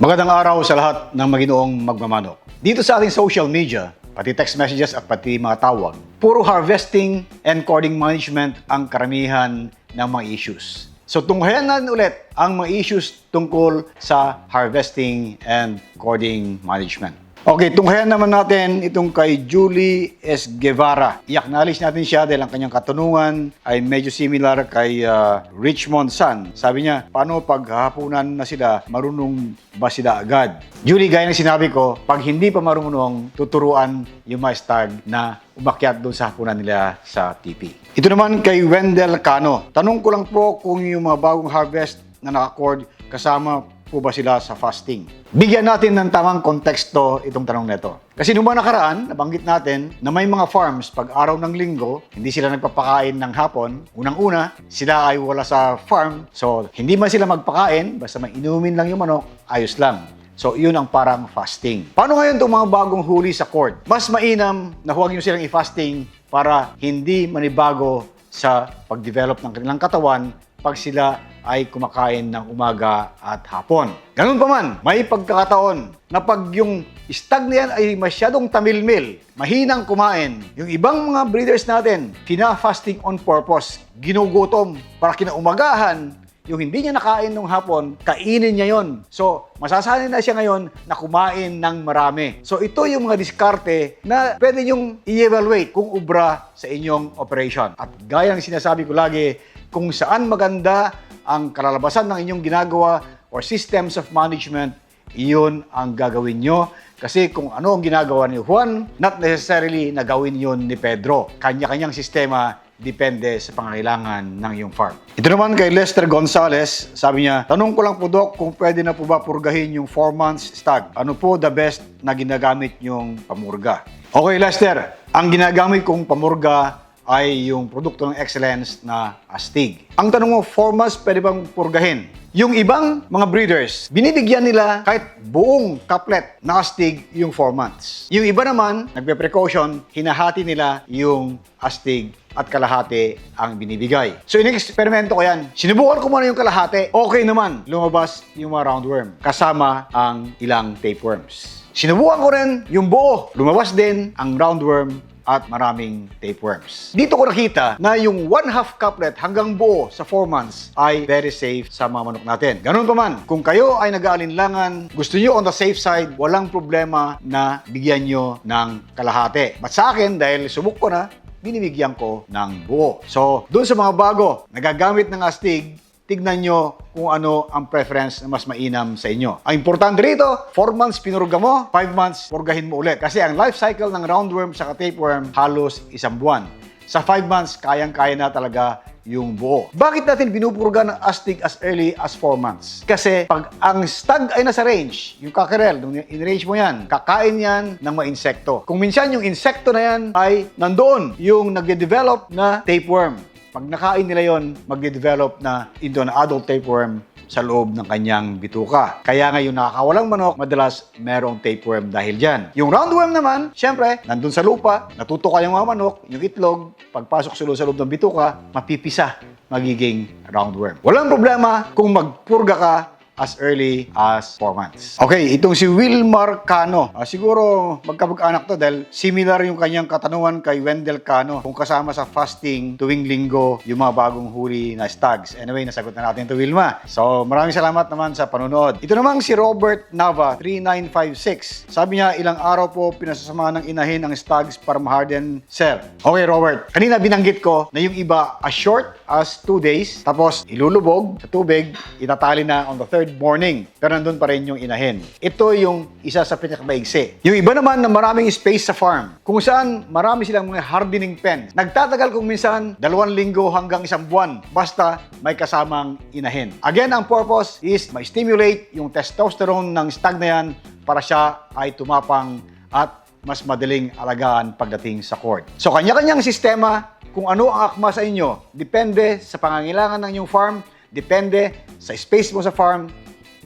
Magandang araw sa lahat ng maginoong magmamano. Dito sa ating social media, pati text messages at pati mga tawag, puro harvesting and cording management ang karamihan ng mga issues. So tunghayan natin ulit ang mga issues tungkol sa harvesting and cording management. Okay, tunghayan naman natin itong kay Julie S. Guevara. I-acknowledge natin siya dahil ang kanyang katanungan ay medyo similar kay Richmond Sun. Sabi niya, paano pag hapunan na sila, marunong ba sila agad? Julie, gaya ng sinabi ko, pag hindi pa marunong, tuturuan yung mga stag na umakyat doon sa hapunan nila sa TP. Ito naman kay Wendell Cano. Tanong ko lang po kung yung mga bagong harvest na naka-cord kasama po ba sila sa fasting? Bigyan natin ng tamang konteksto itong tanong nito. Kasi nung mga nakaraan, nabanggit natin na may mga farms pag araw ng linggo, hindi sila nagpapakain ng hapon. Unang-una, sila ay wala sa farm. So, hindi man sila magpakain, basta may inumin lang yung manok, ayos lang. So, yun ang parang fasting. Paano ngayon itong mga bagong huli sa court? Mas mainam na huwag nyo silang i-fasting para hindi manibago sa pag-develop ng kanilang katawan pag sila ay kumakain ng umaga at hapon. Ganun pa man, may pagkakataon na pag yung stag na yan ay masyadong tamilmil, mahinang kumain, yung ibang mga breeders natin, kina-fasting on purpose, ginugutom para kinaumagahan, yung hindi niya nakain nung hapon, kainin niya yon. So, masasanay na siya ngayon na kumain ng marami. So, ito yung mga diskarte na pwede nyong i-evaluate kung ubra sa inyong operation. At gaya ng sinasabi ko lagi, kung saan maganda ang kalalabasan ng inyong ginagawa or systems of management, iyon ang gagawin nyo. Kasi kung ano ang ginagawa ni Juan, not necessarily na gawin yun ni Pedro. Kanya-kanyang sistema, depende sa pangangailangan ng iyong farm. Ito naman kay Lester Gonzalez, sabi niya, tanong ko lang po Dok, kung pwede na po ba purgahin yung 4 months stag? Ano po the best na ginagamit yung pamurga? Okay Lester, ang ginagamit kong pamurga ay yung produkto ng excellence na astig. Ang tanong mo, 4 months pwede bang purgahin? Yung ibang mga breeders, binibigyan nila kahit buong kaplet na astig yung 4 months. Yung iba naman, nagpe-precaution, hinahati nila yung astig at kalahati ang binibigay. So, in-eksperimento ko yan. Sinubukan ko muna yung kalahati. Okay naman, lumabas yung mga roundworm kasama ang ilang tapeworms. Sinubukan ko rin yung buo. Lumabas din ang roundworm at maraming tapeworms. Dito ko nakita na yung 1/2 couplet hanggang buo sa 4 months ay very safe sa mga manok natin. Ganun pa man, kung kayo ay nag-aalinlangan, gusto nyo on the safe side, walang problema na bigyan nyo ng kalahati. But sa akin, dahil subok ko na, binibigyan ko ng buo. So, dun sa mga bago, nagagamit ng astig, tignan nyo kung ano ang preference na mas mainam sa inyo. Ang importante rito, 4 months pinurga mo, 5 months purgahin mo ulit. Kasi ang life cycle ng roundworm sa tapeworm halos 1 buwan. Sa 5 months, kayang-kaya na talaga yung buo. Bakit natin binupurga ng astig as early as 4 months? Kasi pag ang stag ay nasa range, yung cockerel, nung in-range mo yan, kakain yan ng mga insekto. Kung minsan yung insekto na yan ay nandoon yung nagde-develop na tapeworm. Pag nakain nila yon, magde-develop na into an adult tapeworm sa loob ng kanyang bituka. Kaya ngayon nakakawalang manok, madalas merong tapeworm dahil dyan. Yung roundworm naman, syempre, nandun sa lupa, natutuka yung mga manok, yung itlog, pagpasok sa loob ng bituka, mapipisa, magiging roundworm. Walang problema kung magpurga ka as early as 4 months. Okay, itong si Wilmar Cano. Siguro magkamag-anak to dahil similar yung kanyang katanungan kay Wendell Cano kung kasama sa fasting tuwing linggo yung mga bagong huli na stags. Anyway, nasagot na natin ito, Wilma. So, maraming salamat naman sa panonood. Ito namang si Robert Nava, 3956. Sabi niya, ilang araw po pinasasama ng inahin ang stags para ma-harden, sir. Okay, Robert. Kanina binanggit ko na yung iba as short as 2 days, tapos ilulubog sa tubig, itatali na on the 3rd morning. Pero nandun pa rin yung inahin. Ito yung isa sa pinakamaigsi. Yung iba naman na maraming space sa farm, kung saan marami silang mga hardening pen. Nagtatagal kung minsan 2 linggo hanggang 1 buwan, basta may kasamang inahin. Again, ang purpose is ma-stimulate yung testosterone ng stag na yan para siya ay tumapang at mas madaling alagaan pagdating sa court. So, kanya-kanyang sistema, kung ano ang akma sa inyo, depende sa pangangailangan ng inyong farm, depende sa space mo sa farm,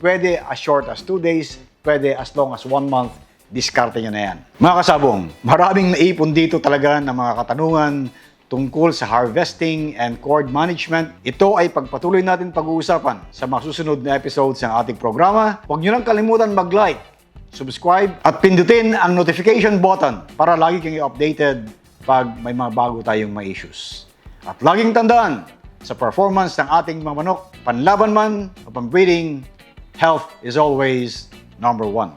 pwede as short as 2 days, pwede as long as 1 month, diskarte nyo na yan. Mga kasabong, maraming naipon dito talaga ng mga katanungan tungkol sa harvesting and cord management. Ito ay pagpatuloy natin pag-uusapan sa mga susunod na episodes ng ating programa. Huwag nyo lang kalimutan mag-like, subscribe, at pindutin ang notification button para lagi kayong updated pag may mga bago tayong mga issues. At laging tandaan, sa performance ng ating mga manok, panlaban man o pambreeding, health is always number one.